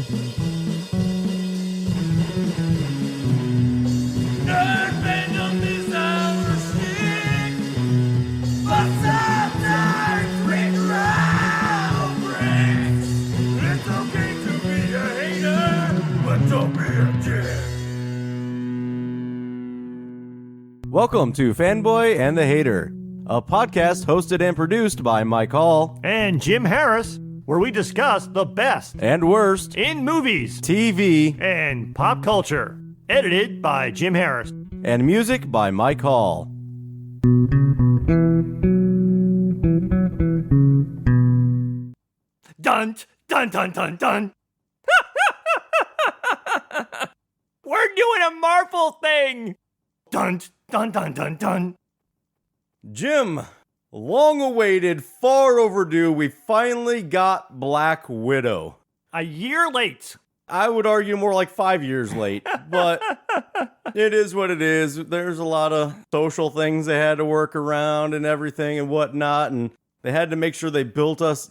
Welcome to Fanboy and the Hater, a podcast hosted and produced by Mike Hall and Jim Harris, where we discuss the best and worst in movies, TV, and pop culture. Edited by Jim Harris. And music by Mike Hall. Dun, dun, dun, dun, dun. We're doing a Marvel thing. Dun, dun, dun, dun, dun. Jim, long awaited, far overdue, we finally got Black Widow. A year late. I would argue more like 5 years late, but it is what it is. There's a lot of social things they had to work around and everything and whatnot, and they had to make sure they built us,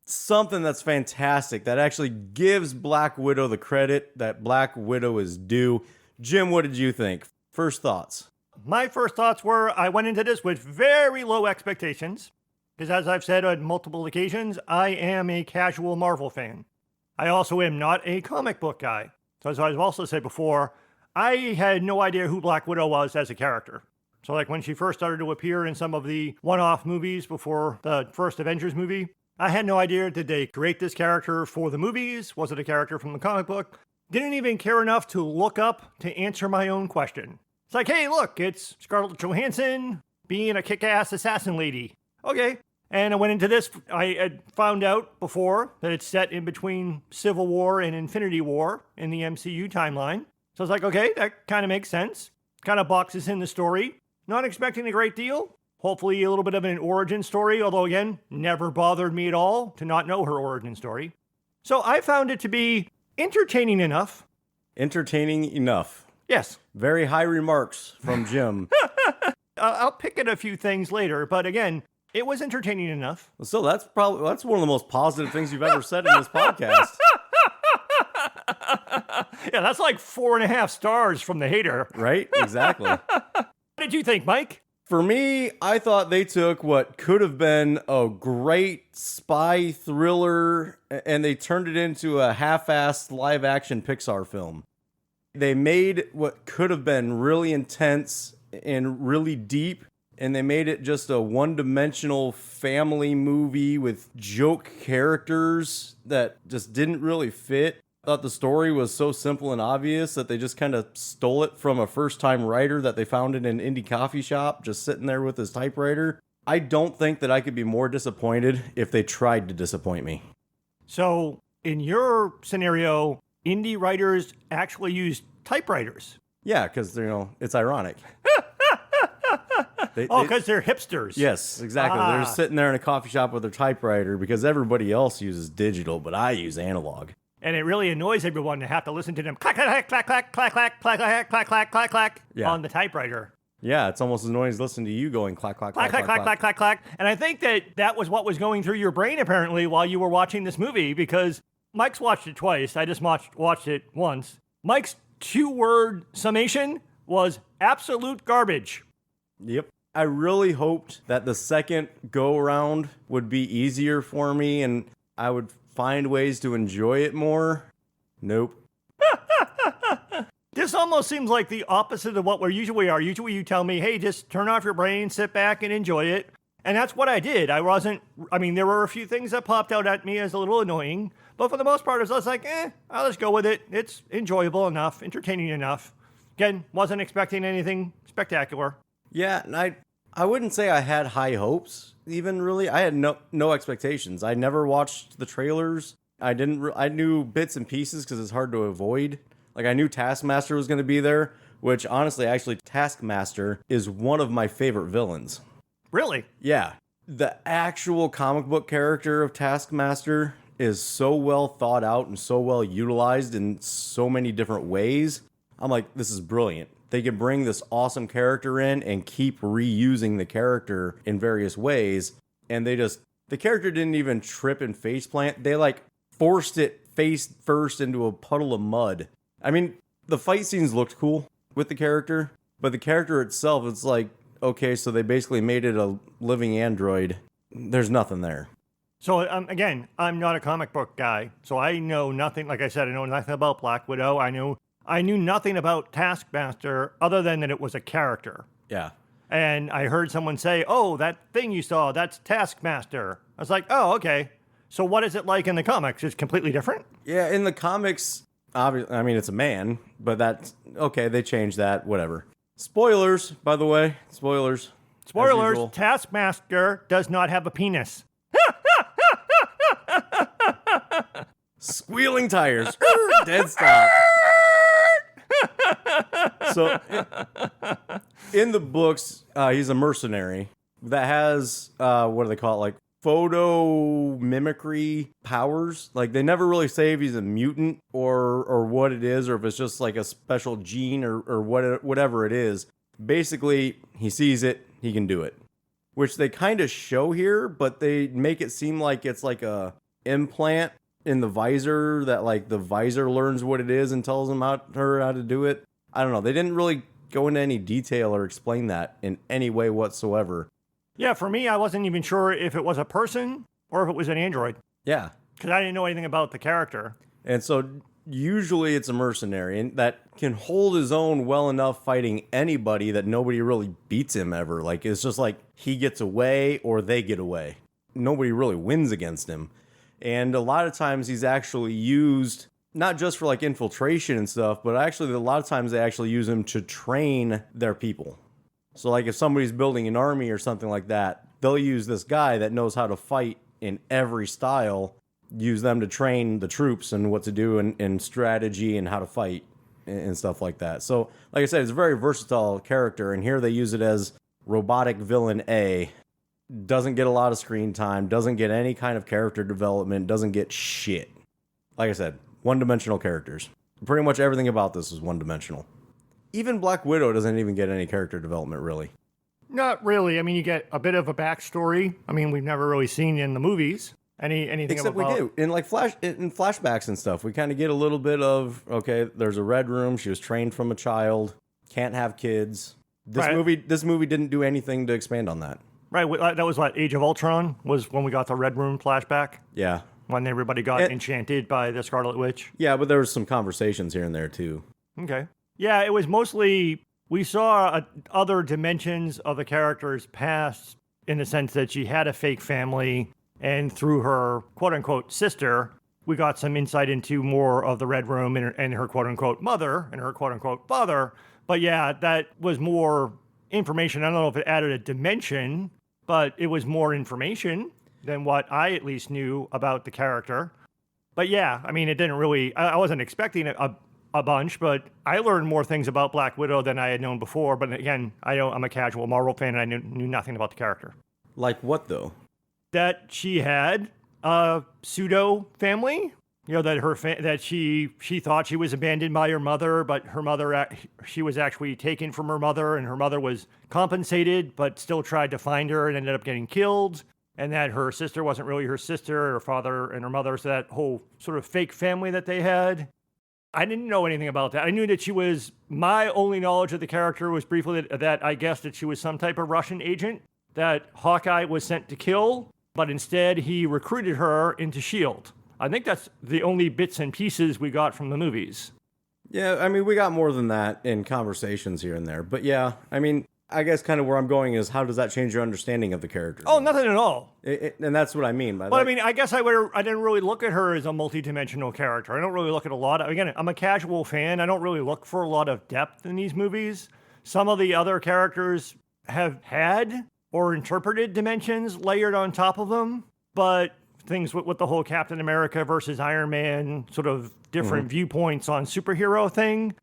something that's fantastic, that actually gives Black Widow the credit that Black Widow is due. Jim, what did you think? First thoughts. My first thoughts were I went into this with very low expectations, because as I've said on multiple occasions, I am a casual Marvel fan. I also am not a comic book guy. So as I've also said before, I had no idea who Black Widow was as a character. So like when she first started to appear in some of the one-off movies before the first Avengers movie, I had no idea, did they create this character for the movies? Was it a character from the comic book? Didn't even care enough to look up to answer my own question. It's like, hey, look, it's Scarlett Johansson being a kick-ass assassin lady. Okay. And I went into this, I had found out before that it's set in between Civil War and Infinity War in the MCU timeline. So I was like, okay, that kind of makes sense. Kind of boxes in the story. Not expecting a great deal. Hopefully a little bit of an origin story, although again, never bothered me at all to not know her origin story. So I found it to be entertaining enough. Entertaining enough. Yes. Very high remarks from Jim. I'll pick at a few things later, but again, it was entertaining enough. So that's one of the most positive things you've ever said in this podcast. Yeah, that's like 4.5 stars from the hater. Right? Exactly. What did you think, Mike? For me, I thought they took what could have been a great spy thriller and they turned it into a half-assed live-action Pixar film. They made what could have been really intense and really deep, and they made it just a one-dimensional family movie with joke characters that just didn't really fit. I thought the story was so simple and obvious that they just kind of stole it from a first-time writer that they found in an indie coffee shop, just sitting there with his typewriter. I don't think that I could be more disappointed if they tried to disappoint me. So, in your scenario, indie writers actually use typewriters. Yeah, because, it's ironic. Because they're hipsters. Yes, exactly. They're sitting there in a coffee shop with their typewriter because everybody else uses digital, but I use analog. And it really annoys everyone to have to listen to them clack, clack, clack, clack, clack, clack, clack, clack, clack, clack, clack, clack on the typewriter. Yeah, it's almost as annoying as listening to you going clack, clack, clack, clack, clack, clack, clack, clack. And I think that was what was going through your brain, apparently, while you were watching this movie, because Mike's watched it twice. I just watched it once. Mike's 2-word summation was absolute garbage. Yep. I really hoped that the second go-around would be easier for me and I would find ways to enjoy it more. Nope. This almost seems like the opposite of what we usually are. Usually you tell me, hey, just turn off your brain, sit back and enjoy it. And that's what I did. There were a few things that popped out at me as a little annoying, but for the most part, I was like, I'll just go with it. It's enjoyable enough, entertaining enough. Again, wasn't expecting anything spectacular. Yeah, and I wouldn't say I had high hopes, even really. I had no expectations. I never watched the trailers. I knew bits and pieces because it's hard to avoid. Like, I knew Taskmaster was going to be there, which honestly, Taskmaster is one of my favorite villains. Really? Yeah. The actual comic book character of Taskmaster is so well thought out and so well utilized in so many different ways. I'm like, this is brilliant. They could bring this awesome character in and keep reusing the character in various ways. And the character didn't even trip and faceplant. They forced it face first into a puddle of mud. I mean, the fight scenes looked cool with the character, but the character itself, it's like, okay, so they basically made it a living android. There's nothing there. So, again, I'm not a comic book guy, so I know nothing. Like I said, I know nothing about Black Widow. I knew nothing about Taskmaster other than that it was a character. Yeah. And I heard someone say, oh, that thing you saw, that's Taskmaster. I was like, oh, okay. So what is it like in the comics? It's completely different? Yeah, in the comics, obviously, I mean, it's a man, but that's, okay, they changed that, whatever. Spoilers, by the way. Spoilers. Spoilers, Taskmaster does not have a penis. Squealing tires. Dead stop. So, in the books, he's a mercenary that has, what do they call it, like photo mimicry powers. Like, they never really say if he's a mutant or what it is, or if it's just like a special gene or whatever it is. Basically, he sees it, he can do it. Which they kind of show here, but they make it seem like it's like a implant in the visor that like the visor learns what it is and tells her how to do it. I don't know. They didn't really go into any detail or explain that in any way whatsoever. Yeah, for me, I wasn't even sure if it was a person or if it was an android. Yeah. Because I didn't know anything about the character. And so usually it's a mercenary and that can hold his own well enough fighting anybody that nobody really beats him ever. Like, it's just like he gets away or they get away. Nobody really wins against him. And a lot of times he's actually used not just for like infiltration and stuff, but actually a lot of times they actually use him to train their people. So like if somebody's building an army or something like that, they'll use this guy that knows how to fight in every style, use them to train the troops and what to do and strategy and how to fight and stuff like that. So like I said, it's a very versatile character, and here they use it as robotic villain A. Doesn't get a lot of screen time, doesn't get any kind of character development, doesn't get shit. Like I said, one-dimensional characters. Pretty much everything about this is one-dimensional. Even Black Widow doesn't even get any character development, really. Not really. I mean, you get a bit of a backstory. I mean, we've never really seen in the movies anything Except about... we do. In like in flashbacks and stuff, we kind of get a little bit of, okay, there's a red room, she was trained from a child, can't have kids. This movie didn't do anything to expand on that. Right, that was what, Age of Ultron was when we got the Red Room flashback? Yeah. When everybody got enchanted by the Scarlet Witch? Yeah, but there was some conversations here and there, too. Okay. Yeah, it was mostly, we saw other dimensions of the character's past in the sense that she had a fake family, and through her quote-unquote sister, we got some insight into more of the Red Room and her quote-unquote mother and her quote-unquote father. But yeah, that was more information. I don't know if it added a dimension, but it was more information than what I at least knew about the character. But yeah, I mean, it didn't really, I wasn't expecting a bunch, but I learned more things about Black Widow than I had known before. But again, I'm a casual Marvel fan and I knew nothing about the character. Like what, though? That she had a pseudo family. You know, that that she thought she was abandoned by her mother, but her mother, she was actually taken from her mother, and her mother was compensated, but still tried to find her and ended up getting killed. And that her sister wasn't really her sister, her father and her mother. So that whole sort of fake family that they had. I didn't know anything about that. I knew that she was, my only knowledge of the character was briefly that I guessed that she was some type of Russian agent that Hawkeye was sent to kill, but instead he recruited her into S.H.I.E.L.D. I think that's the only bits and pieces we got from the movies. Yeah, I mean, we got more than that in conversations here and there. But yeah, I mean, I guess kind of where I'm going is how does that change your understanding of the character? Oh, nothing at all. And that's what I mean by that. But I mean, I guess I didn't really look at her as a multi-dimensional character. I don't really look at a lot of, again, I'm a casual fan. I don't really look for a lot of depth in these movies. Some of the other characters have had or interpreted dimensions layered on top of them, but things with the whole Captain America versus Iron Man sort of different viewpoints on superhero thing.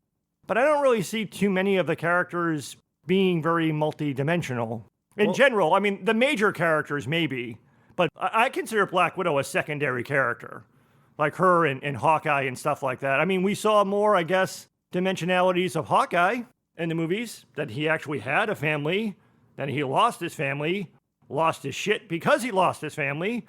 But I don't really see too many of the characters being very multi-dimensional. In general, I mean, the major characters maybe, but I consider Black Widow a secondary character. Like her and Hawkeye and stuff like that. I mean, we saw more, I guess, dimensionalities of Hawkeye in the movies, that he actually had a family, then he lost his family, lost his shit because he lost his family.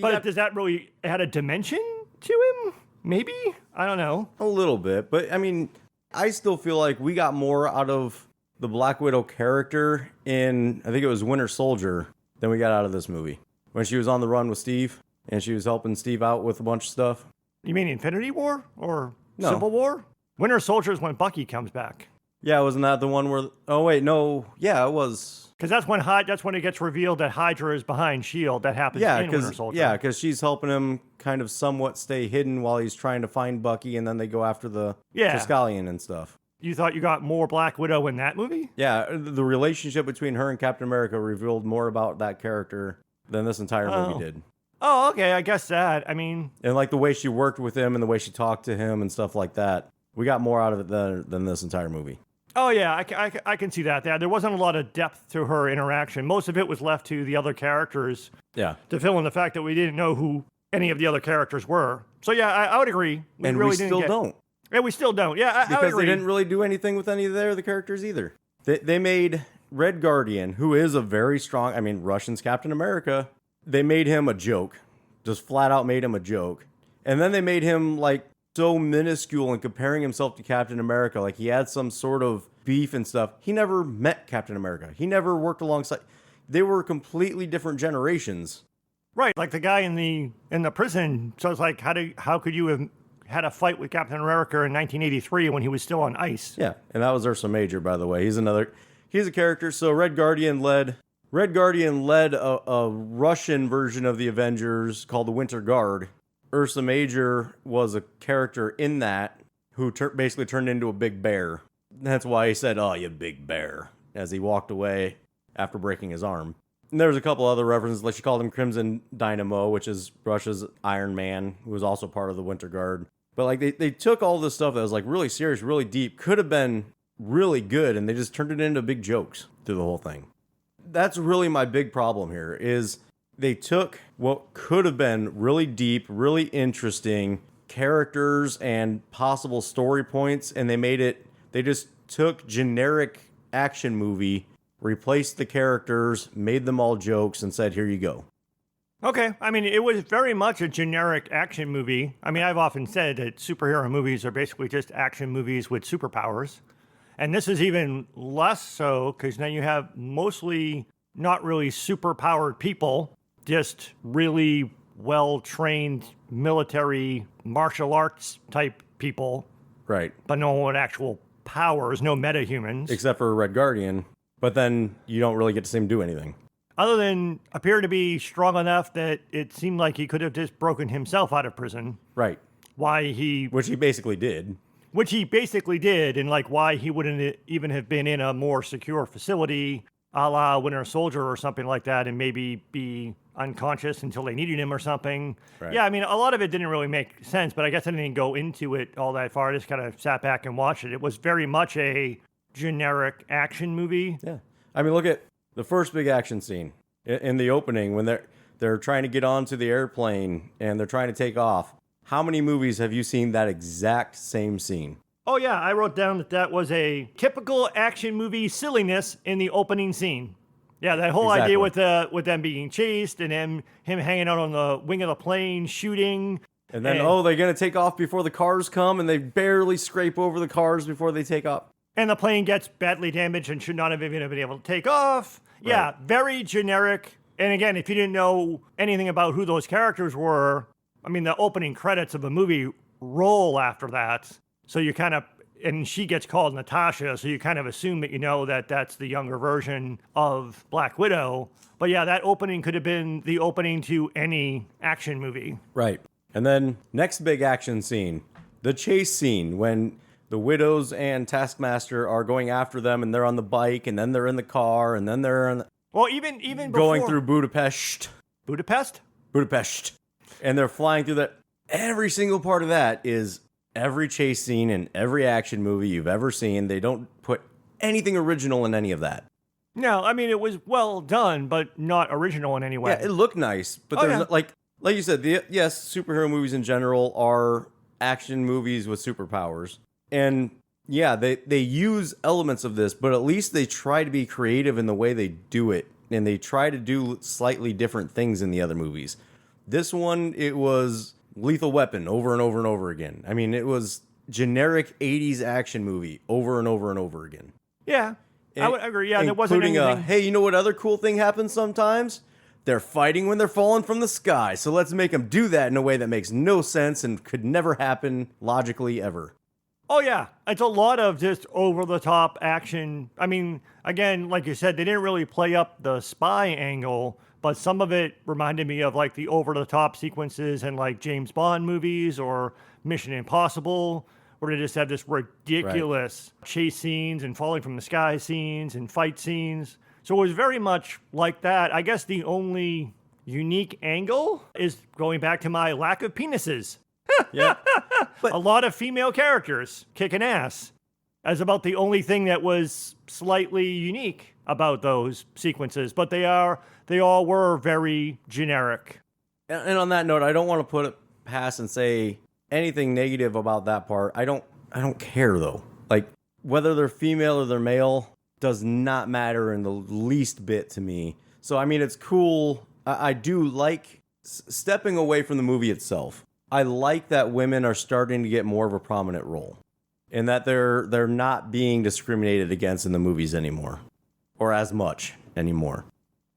But does that really add a dimension to him? Maybe? I don't know. A little bit, but I mean, I still feel like we got more out of the Black Widow character in, I think it was Winter Soldier, than we got out of this movie. When she was on the run with Steve, and she was helping Steve out with a bunch of stuff. You mean Infinity War? Or No. Civil War? Winter Soldier is when Bucky comes back. Yeah, wasn't that the one where, oh wait, no, yeah, it was. Because that's when it gets revealed that Hydra is behind S.H.I.E.L.D. That happens Yeah, in Winter Soldier. because she's helping him kind of somewhat stay hidden while he's trying to find Bucky, and then they go after the Triskelion and stuff. You thought you got more Black Widow in that movie? Yeah, the relationship between her and Captain America revealed more about that character than this entire movie did. Oh, okay, I guess that. I mean... And like the way she worked with him and the way she talked to him and stuff like that. We got more out of it than this entire movie. Oh, yeah, I can see that. There wasn't a lot of depth to her interaction. Most of it was left to the other characters Yeah. to fill in the fact that we didn't know who any of the other characters were. So, yeah, I would agree. And really we still don't. Yeah, we still don't. Yeah, I would Because agree. they didn't really do anything with any of the other characters either. They made Red Guardian, who is a very strong, I mean, Russian's Captain America, they made him a joke. Just flat out made him a joke. And then they made him like so minuscule in comparing himself to Captain America. Like he had some sort of beef and stuff. He never met Captain America. He never worked alongside. They were completely different generations. Right, like the guy in the prison. So it's like, how could you have had a fight with Captain America in 1983 when he was still on ice? Yeah, and that was Ursa Major, by the way. He's a character. So Red Guardian led a Russian version of the Avengers called the Winter Guard. Ursa Major was a character in that who basically turned into a big bear. That's why he said, "Oh, you big bear," as he walked away after breaking his arm. And there was a couple other references, like she called him Crimson Dynamo, which is Russia's Iron Man, who was also part of the Winter Guard. But like they took all this stuff that was like really serious, really deep, could have been really good, and they just turned it into big jokes through the whole thing. That's really my big problem here, is they took what could have been really deep, really interesting characters and possible story points, and they just took generic action movie, replaced the characters, made them all jokes, and said, here you go. Okay, I mean, it was very much a generic action movie. I mean, I've often said that superhero movies are basically just action movies with superpowers. And this is even less so, because now you have mostly not really super-powered people, just really well-trained military martial arts type people. Right. But no actual powers, no metahumans. Except for Red Guardian. But then you don't really get to see him do anything. Other than appear to be strong enough that it seemed like he could have just broken himself out of prison. Right. Which he basically did. Which he basically did, and like why he wouldn't even have been in a more secure facility, a la Winter Soldier or something like that, and maybe be unconscious until they needed him or something. Right. Yeah, I mean, a lot of it didn't really make sense, but I guess I didn't go into it all that far. I just kind of sat back and watched it. It was very much a generic action movie. Yeah. I mean, look at the first big action scene in the opening when they're trying to get onto the airplane and they're trying to take off. How many movies have you seen that exact same scene? Oh, yeah, I wrote down that was a typical action movie silliness in the opening scene. Yeah, that whole idea with them being chased and him hanging out on the wing of the plane, shooting. And then, they're going to take off before the cars come, and they barely scrape over the cars before they take off. And the plane gets badly damaged and should not have even been able to take off. Right. Yeah, very generic. And again, if you didn't know anything about who those characters were, I mean, the opening credits of the movie roll after that. So you kind of, and she gets called Natasha, so you kind of assume that you know that that's the younger version of Black Widow. But yeah, that opening could have been the opening to any action movie. Right. And then next big action scene, the chase scene when the Widows and Taskmaster are going after them and they're on the bike and then they're in the car and then they're in well, even before, going through Budapest. Budapest? And they're flying through that. Every single part of that is every chase scene in every action movie you've ever seen. They don't put anything original in any of that. No, I mean, it was well done, but not original in any way. Yeah, it looked nice, but there's like you said, yes, superhero movies in general are action movies with superpowers. And yeah, they use elements of this, but at least they try to be creative in the way they do it. And they try to do slightly different things in the other movies. This one, it was Lethal Weapon over and over and over again. I mean, it was generic 80s action movie over and over and over again. Yeah, I would agree. Yeah, there wasn't Including anything. hey, you know what other cool thing happens sometimes? They're fighting when they're falling from the sky. So let's make them do that in a way that makes no sense and could never happen logically ever. Oh, yeah. It's a lot of just over-the-top action. I mean, again, like you said, they didn't really play up the spy angle, but some of it reminded me of, like, the over-the-top sequences in, like, James Bond movies or Mission Impossible, where they just have this ridiculous chase scenes and falling from the sky scenes and fight scenes. So it was very much like that. I guess the only unique angle is going back to my lack of penises. Yeah. A lot of female characters kicking ass. As about the only thing that was slightly unique about those sequences, but they all were very generic. And on that note, I don't want to put it past and say anything negative about that part. I don't care though. Like whether they're female or they're male does not matter in the least bit to me. So I mean, it's cool. I do like stepping away from the movie itself. I like that women are starting to get more of a prominent role, and that they're not being discriminated against in the movies anymore, or as much anymore.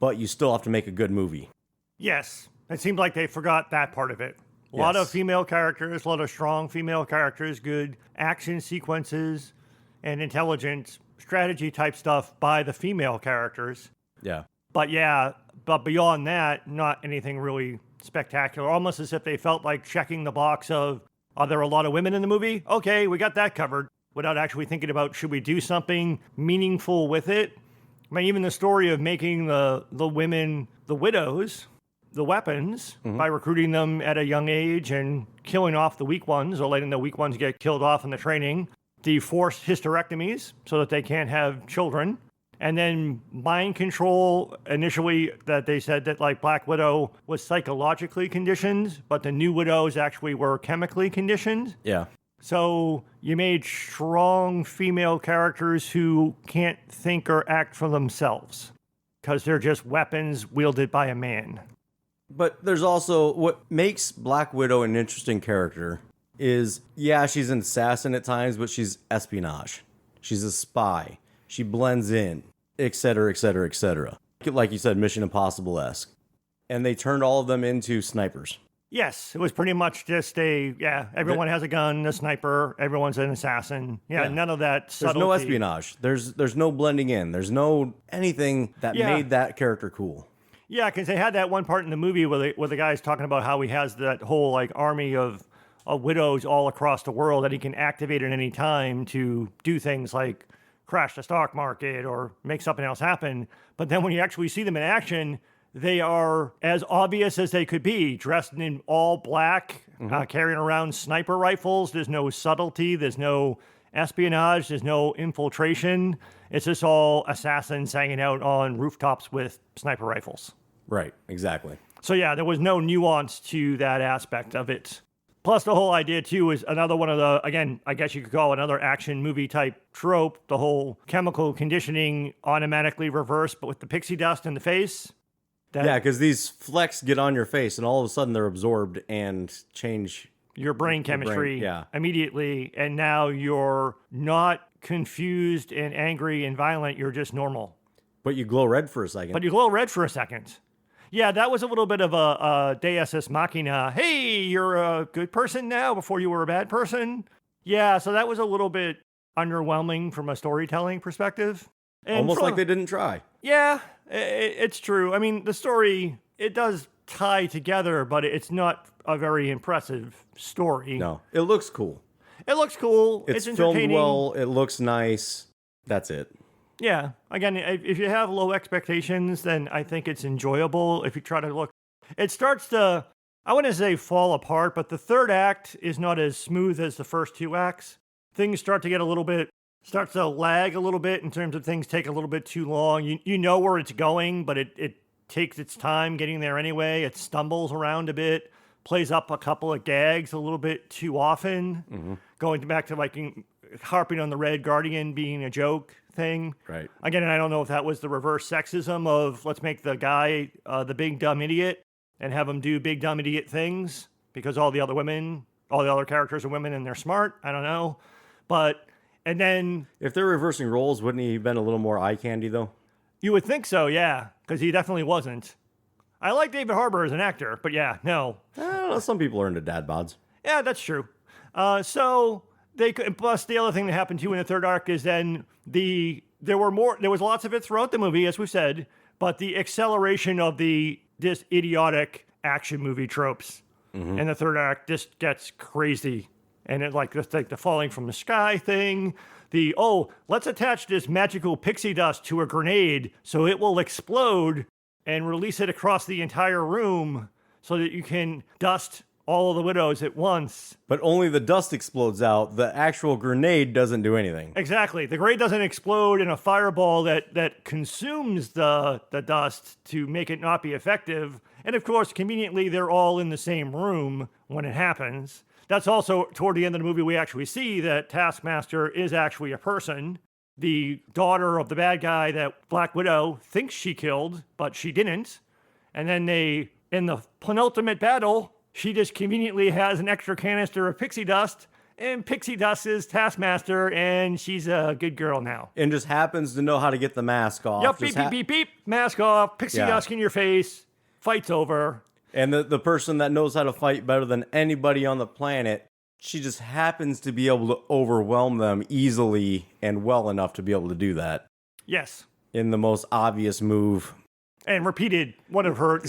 But you still have to make a good movie. Yes, it seemed like they forgot that part of it. A lot of female characters, a lot of strong female characters, good action sequences, and intelligent strategy type stuff by the female characters. Yeah. But beyond that, not anything really spectacular. Almost as if they felt like checking the box of, are there a lot of women in the movie? Okay, we got that covered, without actually thinking about, should we do something meaningful with it? I mean, even the story of making the women the widows, the weapons, by recruiting them at a young age and killing off the weak ones, or letting the weak ones get killed off in the training, the forced hysterectomies so that they can't have children. And then mind control, initially that they said that like Black Widow was psychologically conditioned, but the new widows actually were chemically conditioned. Yeah. So you made strong female characters who can't think or act for themselves because they're just weapons wielded by a man. But there's also what makes Black Widow an interesting character is, yeah, she's an assassin at times, but she's espionage. She's a spy. She blends in, et cetera, et cetera, et cetera. Like you said, Mission Impossible-esque. And they turned all of them into snipers. Yes, it was pretty much just everyone has a gun, a sniper, everyone's an assassin. Yeah, none of that subtlety. There's no espionage. There's no blending in. There's no anything that made that character cool. Yeah, because they had that one part in the movie where the guy's talking about how he has that whole like army of widows all across the world that he can activate at any time to do things like crash the stock market or make something else happen. But then when you actually see them in action, they are as obvious as they could be, dressed in all black, carrying around sniper rifles. There's no subtlety. There's no espionage. There's no infiltration. It's just all assassins hanging out on rooftops with sniper rifles. Right, exactly. So yeah, there was no nuance to that aspect of it. Plus, the whole idea, too, is another one of the, again, I guess you could call another action movie type trope, the whole chemical conditioning automatically reversed, but with the pixie dust in the face. Yeah, because these flecks get on your face, and all of a sudden they're absorbed and change your brain chemistry yeah. immediately, and now you're not confused and angry and violent, you're just normal. But you glow red for a second. Yeah, that was a little bit of a Deus Ex Machina. Hey, you're a good person now before you were a bad person. Yeah, so that was a little bit underwhelming from a storytelling perspective. And almost like they didn't try. Yeah, it's true. I mean, the story, it does tie together, but it's not a very impressive story. No, it looks cool. It looks cool. It's entertaining. filmed well. It looks nice. That's it. Yeah. Again, if you have low expectations, then I think it's enjoyable. If you try to look, it starts to, I wouldn't say fall apart, but the third act is not as smooth as the first two acts. Things start to get starts to lag a little bit in terms of things take a little bit too long. You know where it's going, but it takes its time getting there anyway. It stumbles around a bit, plays up a couple of gags a little bit too often, going back to like harping on the Red Guardian being a joke thing. Right. Again, I don't know if that was the reverse sexism of let's make the guy the big dumb idiot and have him do big dumb idiot things. because all the other characters are women and they're smart. I don't know. And then If they're reversing roles, wouldn't he have been a little more eye candy, though? you would think so, yeah, because he definitely wasn't. I like David Harbour as an actor, but yeah, no. I don't know. Some people are into dad bods. Yeah, that's true. Plus the other thing that happened too in the third arc is then there was lots of it throughout the movie, as we said, but the acceleration of this idiotic action movie tropes in the third act just gets crazy. And it like the falling from the sky thing, let's attach this magical pixie dust to a grenade so it will explode and release it across the entire room so that you can dust all of the widows at once. But only the dust explodes out. The actual grenade doesn't do anything. Exactly. The grenade doesn't explode in a fireball that consumes the dust to make it not be effective. And of course, conveniently, they're all in the same room when it happens. That's also toward the end of the movie, we actually see that Taskmaster is actually a person. The daughter of the bad guy that Black Widow thinks she killed, but she didn't. And then in the penultimate battle, she just conveniently has an extra canister of pixie dust, and pixie dust is Taskmaster, and she's a good girl now. And just happens to know how to get the mask off. Yep, beep, beep, beep, beep, mask off, pixie dust in your face, fight's over. And the person that knows how to fight better than anybody on the planet, she just happens to be able to overwhelm them easily and well enough to be able to do that. Yes. In the most obvious move. And repeated one of her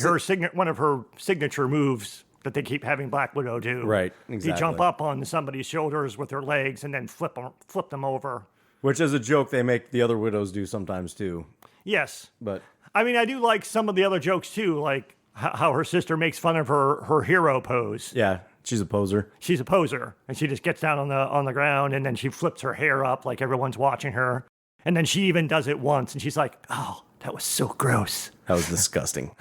signature moves that they keep having Black Widow do. Right, exactly. You jump up on somebody's shoulders with her legs and then flip them over. Which is a joke they make the other widows do sometimes too. Yes. But I mean, I do like some of the other jokes too, like how her sister makes fun of her hero pose. yeah, she's a poser. She's a poser, and she just gets down on the ground, and then she flips her hair up like everyone's watching her. And then she even does it once, and she's like, "Oh, that was so gross." That was disgusting.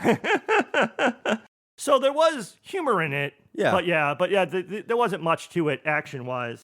So there was humor in it. Yeah. But there wasn't much to it action-wise.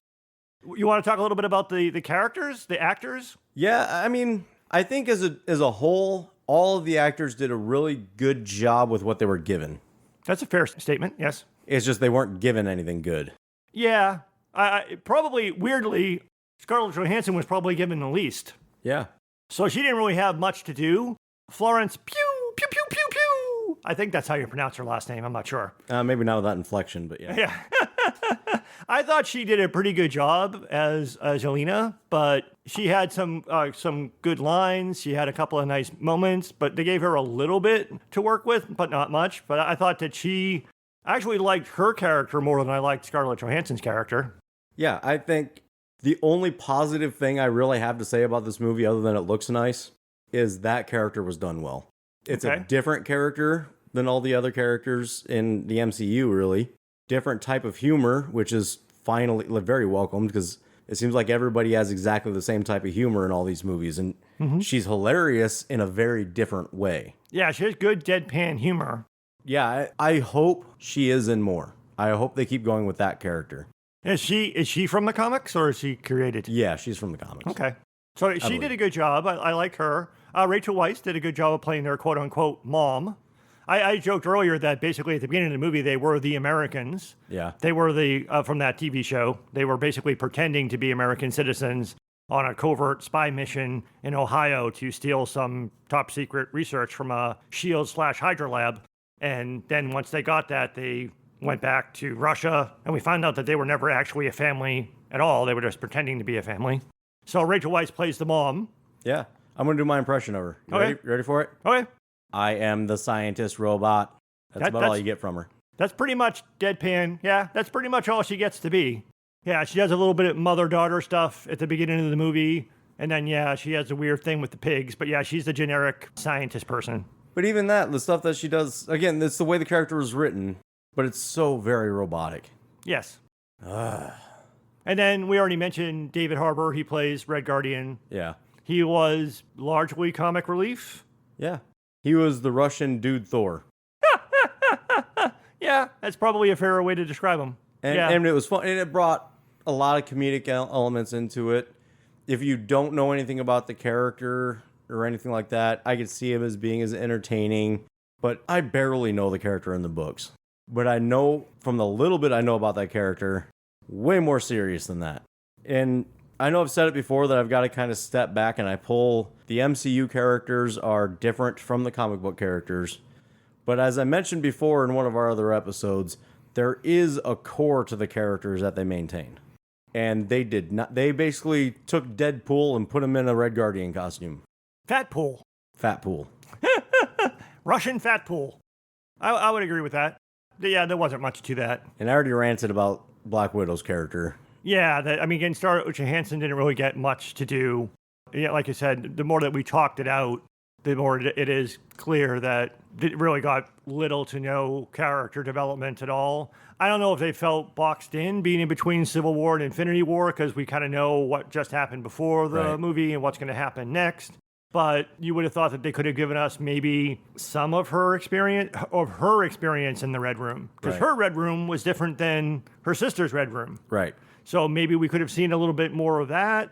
You want to talk a little bit about the characters, the actors? Yeah, I mean, I think as a whole, all of the actors did a really good job with what they were given. That's a fair statement, yes. It's just they weren't given anything good. Yeah. I probably, weirdly, Scarlett Johansson was probably given the least. Yeah. So she didn't really have much to do. Florence Pugh, pew, pew, pew, pew. I think that's how you pronounce her last name. I'm not sure. Maybe not with that inflection, but yeah. Yeah. I thought she did a pretty good job as Yelena, but she had some good lines. She had a couple of nice moments, but they gave her a little bit to work with, but not much. But I thought that I actually liked her character more than I liked Scarlett Johansson's character. Yeah, I think the only positive thing I really have to say about this movie, other than it looks nice, is that character was done well. It's a different character than all the other characters in the MCU, really. Different type of humor, which is finally very welcomed because it seems like everybody has exactly the same type of humor in all these movies. And she's hilarious in a very different way. Yeah, she has good deadpan humor. Yeah, I hope she is in more. I hope they keep going with that character. Is she from the comics or is she created? Yeah, she's from the comics. Okay. So she did a good job. I like her. Rachel Weisz did a good job of playing their quote-unquote mom. I joked earlier that basically at the beginning of the movie, they were the Americans. Yeah. They were from that TV show. They were basically pretending to be American citizens on a covert spy mission in Ohio to steal some top secret research from a SHIELD/Hydra lab. And then once they got that, they went back to Russia, and we found out that they were never actually a family at all. They were just pretending to be a family. So Rachel Weisz plays the mom. Yeah. I'm going to do my impression of her. Ready for it? Okay. I am the scientist robot. That's all you get from her. That's pretty much deadpan. Yeah, that's pretty much all she gets to be. Yeah, she does a little bit of mother-daughter stuff at the beginning of the movie. And then, yeah, she has a weird thing with the pigs. But yeah, she's the generic scientist person. But even that, the stuff that she does, again, it's the way the character was written, but it's so very robotic. Yes. And then we already mentioned David Harbour. He plays Red Guardian. Yeah. He was largely comic relief. Yeah. He was the Russian dude Thor. Yeah, that's probably a fairer way to describe him. And it was fun. And it brought a lot of comedic elements into it. If you don't know anything about the character or anything like that, I could see him as being as entertaining. But I barely know the character in the books. But I know from the little bit I know about that character, way more serious than that. And I know I've said it before that I've got to kind of step back and I pull the MCU characters are different from the comic book characters. But as I mentioned before in one of our other episodes, there is a core to the characters that they maintain. And they did not. They basically took Deadpool and put him in a Red Guardian costume. Fat pool. Fat Pool. Russian fat pool. I would agree with that. Yeah, there wasn't much to that. And I already ranted about Black Widow's character. Yeah, getting Scarlett Johansson didn't really get much to do. Yeah, like I said, the more that we talked it out, the more it is clear that it really got little to no character development at all. I don't know if they felt boxed in being in between Civil War and Infinity War because we kind of know what just happened before the movie and what's going to happen next. But you would have thought that they could have given us maybe some of her experience in the Red Room. Because her Red Room was different than her sister's Red Room. Right. So maybe we could have seen a little bit more of that.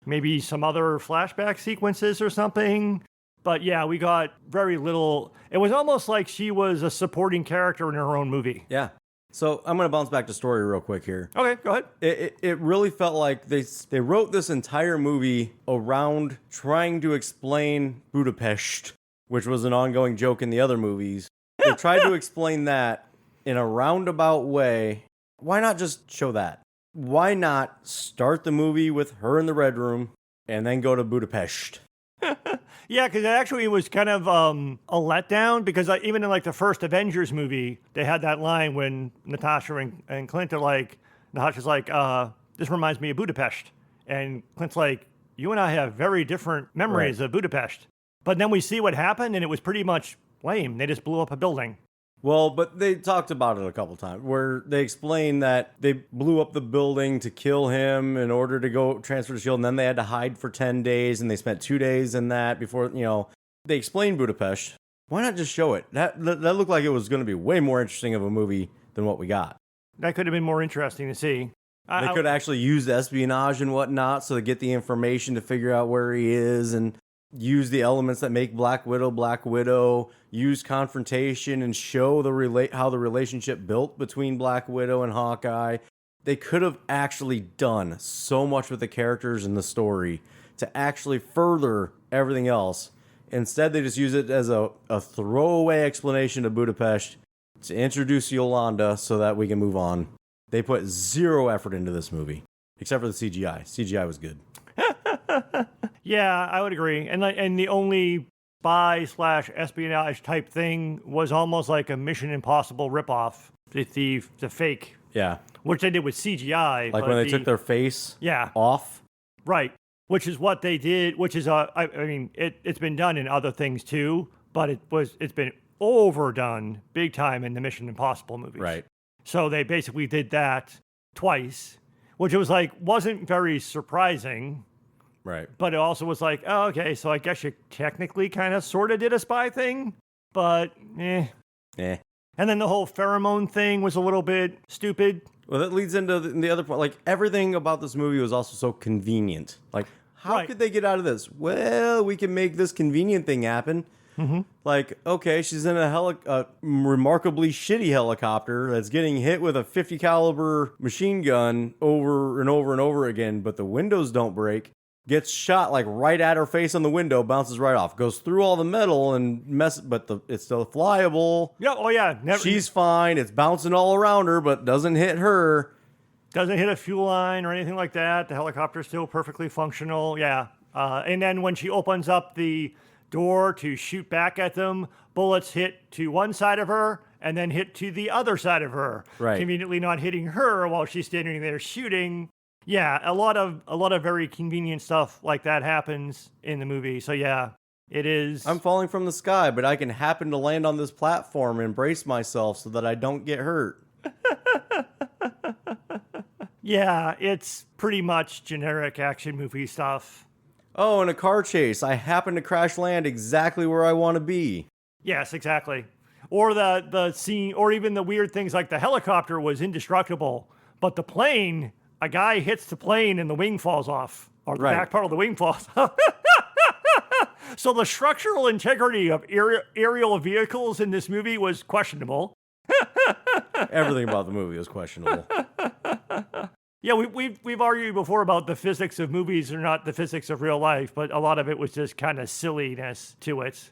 Maybe some other flashback sequences or something. But yeah, we got very little. It was almost like she was a supporting character in her own movie. Yeah. So I'm going to bounce back to story real quick here. Okay, go ahead. It really felt like they wrote this entire movie around trying to explain Budapest, which was an ongoing joke in the other movies. They tried to explain that in a roundabout way. Why not just show that? Why not start the movie with her in the Red Room and then go to Budapest? Yeah, because actually it was kind of a letdown because even in like the first Avengers movie, they had that line when Natasha and Clint are like, Natasha's like, this reminds me of Budapest. And Clint's like, you and I have very different memories of Budapest. But then we see what happened and it was pretty much lame. They just blew up a building. Well, but they talked about it a couple times where they explained that they blew up the building to kill him in order to go transfer the shield, and then they had to hide for 10 days, and they spent 2 days in that before, they explained Budapest. Why not just show it? That looked like it was going to be way more interesting of a movie than what we got. That could have been more interesting to see. They could actually use espionage and whatnot so they get the information to figure out where he is and use the elements that make Black Widow, use confrontation and show how the relationship built between Black Widow and Hawkeye. They could have actually done so much with the characters and the story to actually further everything else. Instead, they just use it as a throwaway explanation of Budapest to introduce Yolanda so that we can move on. They put zero effort into this movie, except for the CGI. CGI was good. Yeah, I would agree. And the only spy/espionage type thing was almost like a Mission Impossible ripoff. The fake. Yeah. Which they did with CGI. Like when they took their face off. Right. Which is what they did, which is, it's been done in other things too, but it's been overdone big time in the Mission Impossible movies. Right. So they basically did that twice, which it was like, wasn't very surprising. Right. But it also was like, oh, okay, so I guess you technically kind of sort of did a spy thing, but eh. And then the whole pheromone thing was a little bit stupid. Well, that leads into the other point. Like, everything about this movie was also so convenient. Like, how could they get out of this? Well, we can make this convenient thing happen. Mm-hmm. Like, okay, she's in a remarkably shitty helicopter that's getting hit with a 50 caliber machine gun over and over and over again, but the windows don't break. Gets shot like right at her face on the window, bounces right off, goes through all the metal and but it's still flyable. Yeah, oh yeah. She's fine. It's bouncing all around her, but doesn't hit her. Doesn't hit a fuel line or anything like that. The helicopter's still perfectly functional. Yeah. And then when she opens up the door to shoot back at them, bullets hit to one side of her and then hit to the other side of her. Right. Conveniently not hitting her while she's standing there shooting. Yeah, a lot of very convenient stuff like that happens in the movie. So yeah, it is. I'm falling from the sky, but I can happen to land on this platform and brace myself so that I don't get hurt. Yeah, it's pretty much generic action movie stuff. Oh, in a car chase, I happen to crash land exactly where I want to be. Yes, exactly. Or the scene, or even the weird things like the helicopter was indestructible, but the plane, a guy hits the plane and the wing falls off, or the back part of the wing falls off. So the structural integrity of aerial vehicles in this movie was questionable. Everything about the movie was questionable. Yeah, we've argued before about the physics of movies are not the physics of real life, but a lot of it was just kind of silliness to it.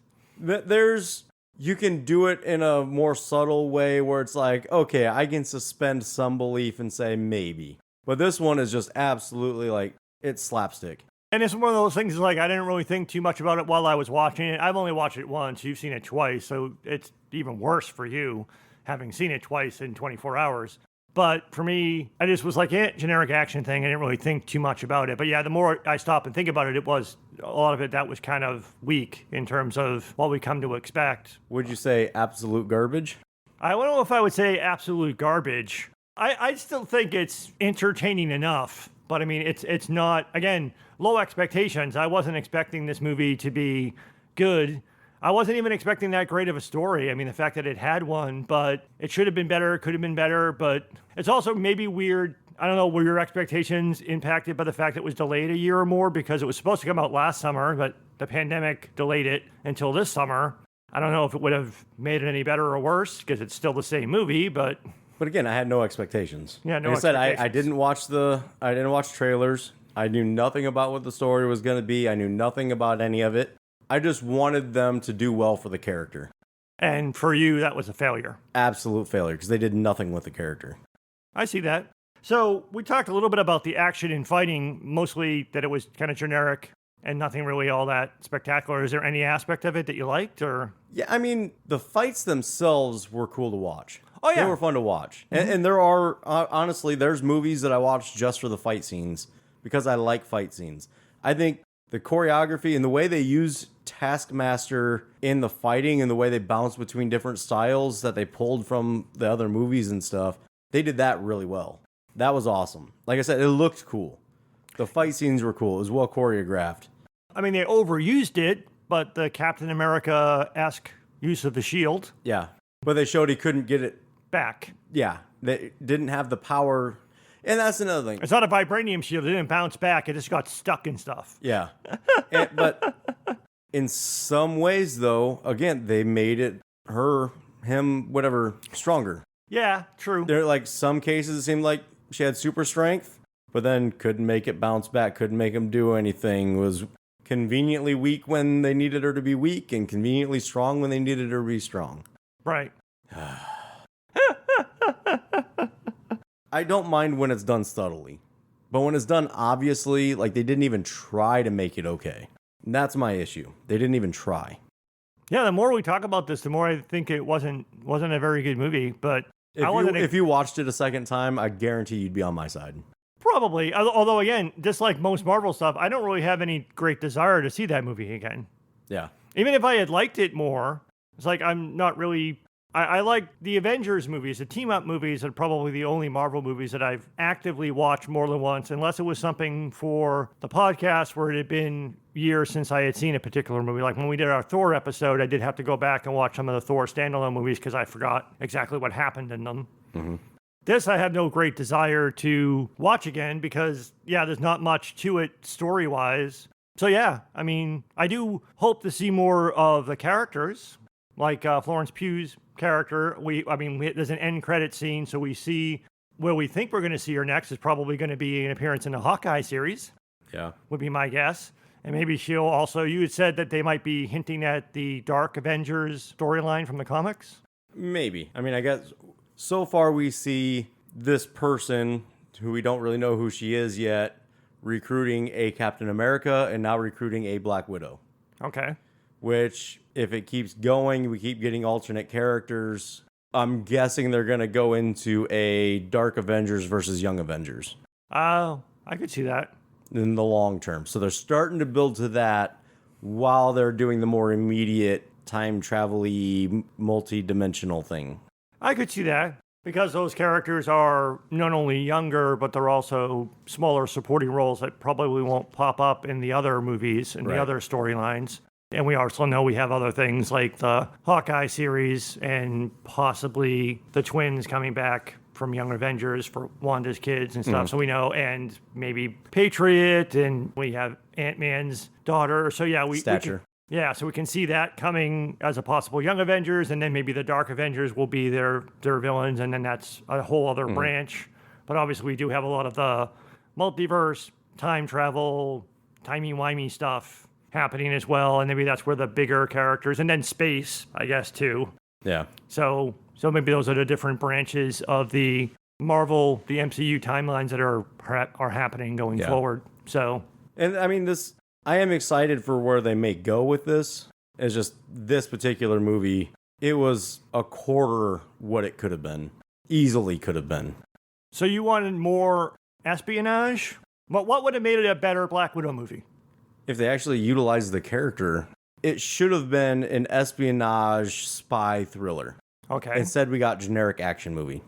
You can do it in a more subtle way where it's like, okay, I can suspend some belief and say maybe. But this one is just absolutely like, it's slapstick. And it's one of those things like I didn't really think too much about it while I was watching it. I've only watched it once. You've seen it twice, so it's even worse for you having seen it twice in 24 hours. But for me, I just was like, generic action thing. I didn't really think too much about it. But yeah, the more I stop and think about it, it was a lot of it that was kind of weak in terms of what we come to expect. Would you say absolute garbage? I don't know if I would say absolute garbage. I still think it's entertaining enough. But I mean, it's not, again, low expectations. I wasn't expecting this movie to be good. I wasn't even expecting that great of a story. I mean, the fact that it had one, but it should have been better, could have been better, but it's also maybe weird. I don't know, were your expectations impacted by the fact that it was delayed a year or more because it was supposed to come out last summer, but the pandemic delayed it until this summer. I don't know if it would have made it any better or worse because it's still the same movie, but again, I had no expectations. Yeah, no like I said, expectations. I didn't watch trailers. I knew nothing about what the story was going to be. I knew nothing about any of it. I just wanted them to do well for the character. And for you, that was a failure. Absolute failure, because they did nothing with the character. I see that. So we talked a little bit about the action and fighting, mostly that it was kind of generic and nothing really all that spectacular. Is there any aspect of it that you liked, or? Yeah, I mean, the fights themselves were cool to watch. Oh, yeah. They were fun to watch. And there are, honestly, there's movies that I watch just for the fight scenes, because I like fight scenes. I think the choreography and the way they use Taskmaster in the fighting and the way they bounce between different styles that they pulled from the other movies and stuff, they did that really well. That was awesome. Like I said, it looked cool. The fight scenes were cool. It was well choreographed. I mean, they overused it, but the Captain America-esque use of the shield. Yeah. But they showed he couldn't get it back. Yeah. They didn't have the power. And that's another thing. It's not a vibranium shield. It didn't bounce back. It just got stuck in stuff. Yeah. But in some ways, though, again, they made it him, whatever, stronger. Yeah, true. There, like, some cases it seemed like she had super strength, but then couldn't make it bounce back, couldn't make him do anything, was conveniently weak when they needed her to be weak, and conveniently strong when they needed her to be strong. Right. I don't mind when it's done subtly, but when it's done obviously, like they didn't even try to make it okay. And that's my issue. They didn't even try. Yeah, the more we talk about this, the more I think it wasn't a very good movie. But if you watched it a second time, I guarantee you'd be on my side. Probably. Although, again, just like most Marvel stuff, I don't really have any great desire to see that movie again. Yeah. Even if I had liked it more, it's like I'm not really... I like the Avengers movies. The team-up movies are probably the only Marvel movies that I've actively watched more than once, unless it was something for the podcast where it had been years since I had seen a particular movie. Like when we did our Thor episode, I did have to go back and watch some of the Thor standalone movies because I forgot exactly what happened in them. Mm-hmm. This I have no great desire to watch again because, yeah, there's not much to it story-wise. So, yeah, I mean, I do hope to see more of the characters, like Florence Pugh's character. There's an end credit scene, so we see where we think we're going to see her next is probably going to be an appearance in the Hawkeye series. Yeah. Would be my guess. And maybe she'll also, you had said that they might be hinting at the Dark Avengers storyline from the comics? Maybe. I mean, I guess so far we see this person, who we don't really know who she is yet, recruiting a Captain America and now recruiting a Black Widow. Okay. Which, if it keeps going, we keep getting alternate characters. I'm guessing they're going to go into a Dark Avengers versus Young Avengers. Oh, I could see that. In the long term. So they're starting to build to that while they're doing the more immediate time travel-y, multi-dimensional thing. I could see that. Because those characters are not only younger, but they're also smaller supporting roles that probably won't pop up in the other movies and the other storylines. And we also know we have other things like the Hawkeye series and possibly the twins coming back from Young Avengers for Wanda's kids and stuff. So we know, and maybe Patriot, and we have Ant-Man's daughter. So yeah, Stature. Yeah, so we can see that coming as a possible Young Avengers, and then maybe the Dark Avengers will be their villains, and then that's a whole other branch. But obviously, we do have a lot of the multiverse, time travel, timey-wimey stuff happening as well, and maybe that's where the bigger characters, and then space, I guess, too. Yeah. So maybe those are the different branches of the Marvel, the MCU timelines that are happening going forward. So, and I mean, I am excited for where they may go with this. It's just this particular movie, it was a quarter what it could have been. Easily could have been. So you wanted more espionage? What would have made it a better Black Widow movie? If they actually utilized the character, it should have been an espionage spy thriller. Okay. Instead, we got generic action movie.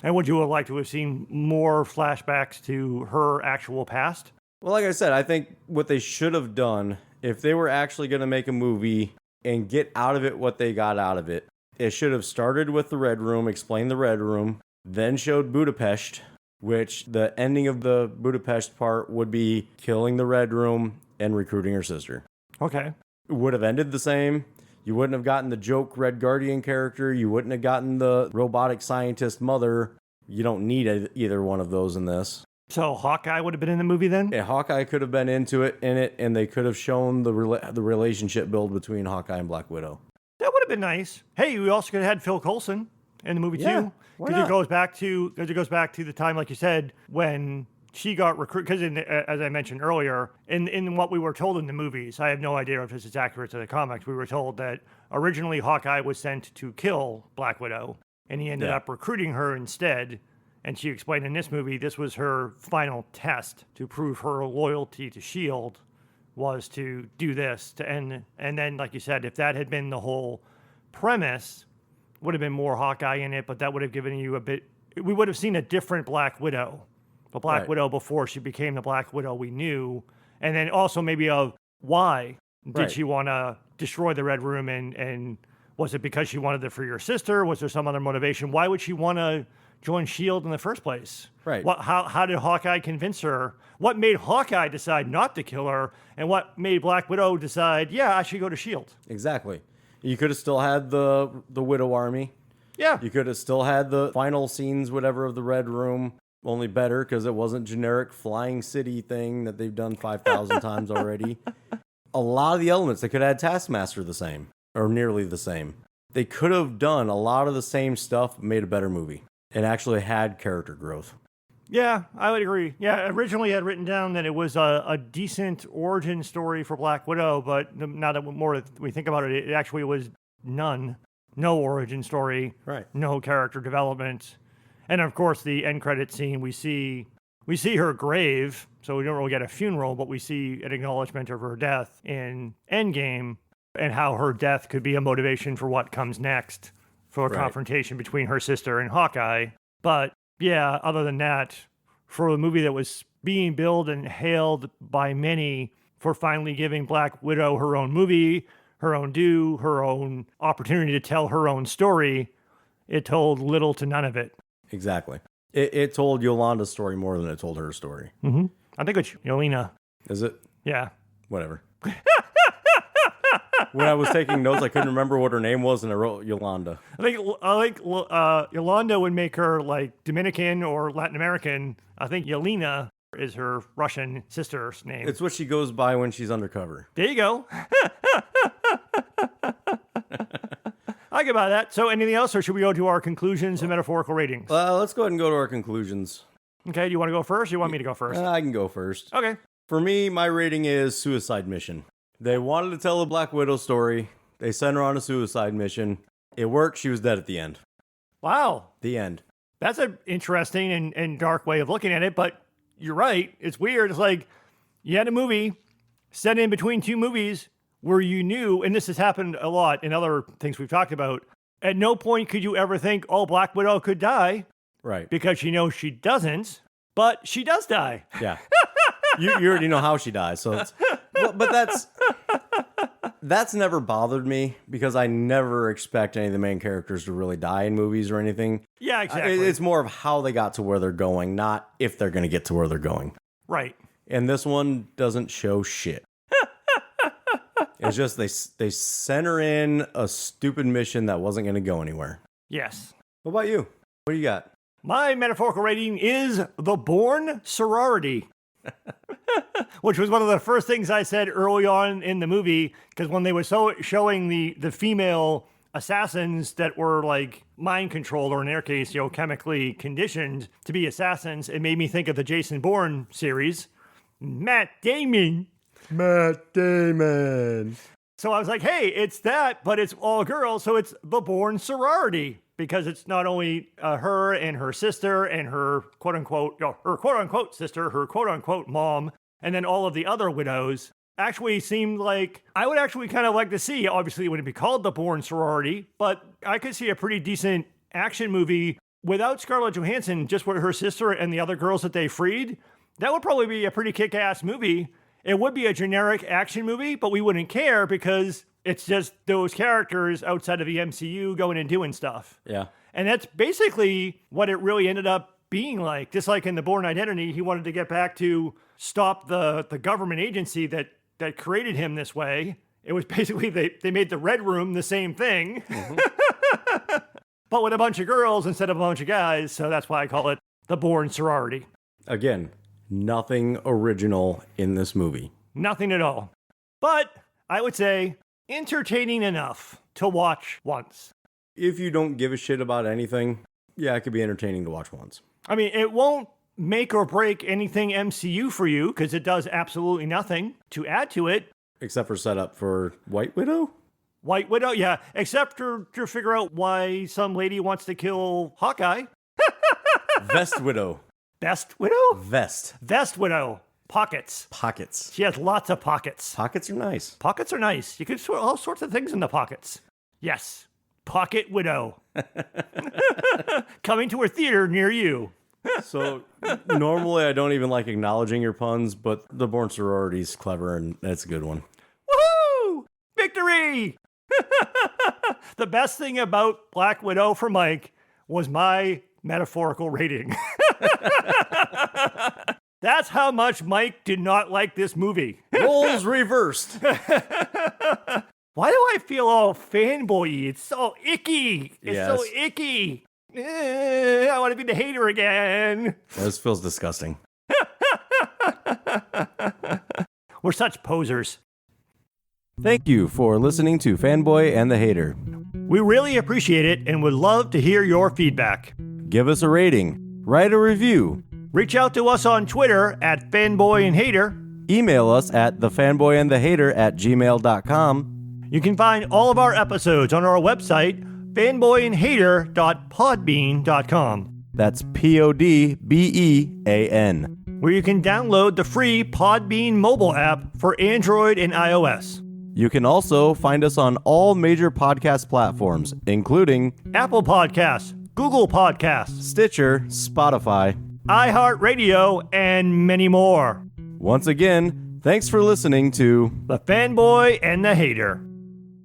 And would you have liked to have seen more flashbacks to her actual past? Well, like I said, I think what they should have done, if they were actually going to make a movie and get out of it what they got out of it, it should have started with the Red Room, explained the Red Room, then showed Budapest, which the ending of the Budapest part would be killing the Red Room and recruiting her sister. Okay. It would have ended the same. You wouldn't have gotten the joke Red Guardian character. You wouldn't have gotten the robotic scientist mother. You don't need either one of those in this. So Hawkeye would have been in the movie then? Yeah, Hawkeye could have been in it, and they could have shown the relationship build between Hawkeye and Black Widow. That would have been nice. Hey, we also could have had Phil Coulson in the movie too. Because it goes back to the time, like you said, when she got recruited. Because as I mentioned earlier, in what we were told in the movies, I have no idea if this is accurate to the comics. We were told that originally Hawkeye was sent to kill Black Widow, and he ended up recruiting her instead. And she explained in this movie, this was her final test to prove her loyalty to S.H.I.E.L.D. was to do this, to end. And then, like you said, if that had been the whole premise, would have been more Hawkeye in it, but that would have given you we would have seen a different Black Widow. The Black Widow before she became the Black Widow we knew. And then also maybe of why did she want to destroy the Red Room, and was it because she wanted it for your sister? Was there some other motivation? Why would she want to join S.H.I.E.L.D. in the first place? Right. How did Hawkeye convince her? What made Hawkeye decide not to kill her? And what made Black Widow decide, I should go to S.H.I.E.L.D.? Exactly. You could have still had the Widow Army. Yeah. You could have still had the final scenes, whatever, of the Red Room. Only better because it wasn't generic flying city thing that they've done 5,000 times already. A lot of the elements, they could have had Taskmaster the same, or nearly the same. They could have done a lot of the same stuff, made a better movie, and actually had character growth. Yeah, I would agree. Yeah, originally I had written down that it was a decent origin story for Black Widow, but now that more we think about it, it actually was none. No origin story. Right. No character development. And of course, the end credit scene, we see her grave, so we don't really get a funeral, but we see an acknowledgement of her death in Endgame, and how her death could be a motivation for what comes next, for a confrontation between her sister and Hawkeye. But yeah, other than that, for a movie that was being billed and hailed by many for finally giving Black Widow her own movie, her own due, her own opportunity to tell her own story, it told little to none of it. Exactly. It told Yolanda's story more than it told her story. Mm-hmm. I think it's Yelena. Is it? Yeah. Whatever. When I was taking notes, I couldn't remember what her name was, and I wrote Yolanda. I think Yolanda would make her like Dominican or Latin American. I think Yelena is her Russian sister's name. It's what she goes by when she's undercover. There you go. I get by that. So anything else, or should we go to our conclusions and metaphorical ratings? Let's go ahead and go to our conclusions. Okay, do you want to go first, or you want me to go first? I can go first. Okay. For me, my rating is Suicide Mission. They wanted to tell a Black Widow story. They sent her on a suicide mission. It worked. She was dead at the end. Wow. The end. That's an interesting and dark way of looking at it, but you're right. It's weird. It's like you had a movie set in between two movies where you knew, and this has happened a lot in other things we've talked about, at no point could you ever think, oh, Black Widow could die. Right. Because you know she doesn't, but she does die. Yeah. you already know how she dies. So it's, but that's never bothered me because I never expect any of the main characters to really die in movies or anything. Yeah, exactly. It's more of how they got to where they're going, not if they're going to get to where they're going. Right. And this one doesn't show shit. It's just they center in a stupid mission that wasn't going to go anywhere. Yes. What about you? What do you got? My metaphorical rating is The Bourne Sorority. Which was one of the first things I said early on in the movie, because when they were showing the female assassins that were like mind controlled, or in their case, chemically conditioned to be assassins, it made me think of the Jason Bourne series. Matt Damon. So I was like, hey, it's that, but it's all girls, so it's The Bourne Sorority. Because it's not only her and her sister and her quote-unquote sister, her quote-unquote mom, and then all of the other widows. Actually seemed like I would actually kind of like to see, obviously it wouldn't be called The Bourne Sorority, but I could see a pretty decent action movie without Scarlett Johansson, just with her sister and the other girls that they freed. That would probably be a pretty kick-ass movie. It would be a generic action movie, but we wouldn't care because it's just those characters outside of the MCU going and doing stuff. Yeah. And that's basically what it really ended up being like. Just like in The Bourne Identity, he wanted to get back to stop the government agency that created him this way. It was basically they made the Red Room the same thing, but with a bunch of girls instead of a bunch of guys. So that's why I call it The Bourne Sorority. Again, nothing original in this movie. Nothing at all. But I would say entertaining enough to watch once. If you don't give a shit about anything, yeah, it could be entertaining to watch once. I mean, it won't make or break anything MCU for you because it does absolutely nothing to add to it. Except for setup for White Widow? White Widow, yeah. Except to figure out why some lady wants to kill Hawkeye. Vest Widow. Best Widow? Vest. Vest Widow. Pockets. Pockets. She has lots of pockets. Pockets are nice. Pockets are nice. You can store all sorts of things in the pockets. Yes. Pocket Widow. Coming to a theater near you. So normally I don't even like acknowledging your puns, but The Bourne Sorority is clever and that's a good one. Woohoo! Victory! The best thing about Black Widow for Mike was my metaphorical rating. That's how much Mike did not like this movie. Roles reversed. Why do I feel all fanboy-y? It's so icky. It's so Yes. icky. I want to be the hater again. This feels disgusting. We're such posers. Thank you for listening to Fanboy and the Hater. We really appreciate it and would love to hear your feedback. Give us a rating, write a review, Reach out to us on Twitter at fanboyandhater. email us at thefanboyandthehater@gmail.com. You can find all of our episodes on our website, fanboyandhater.podbean.com, That's PODBEAN. where you can download the free Podbean mobile app for Android and iOS. You can also find us on all major podcast platforms, including Apple Podcasts, Google Podcasts, Stitcher, Spotify. iHeartRadio, and many more. Once again, thanks for listening to The Fanboy and the Hater.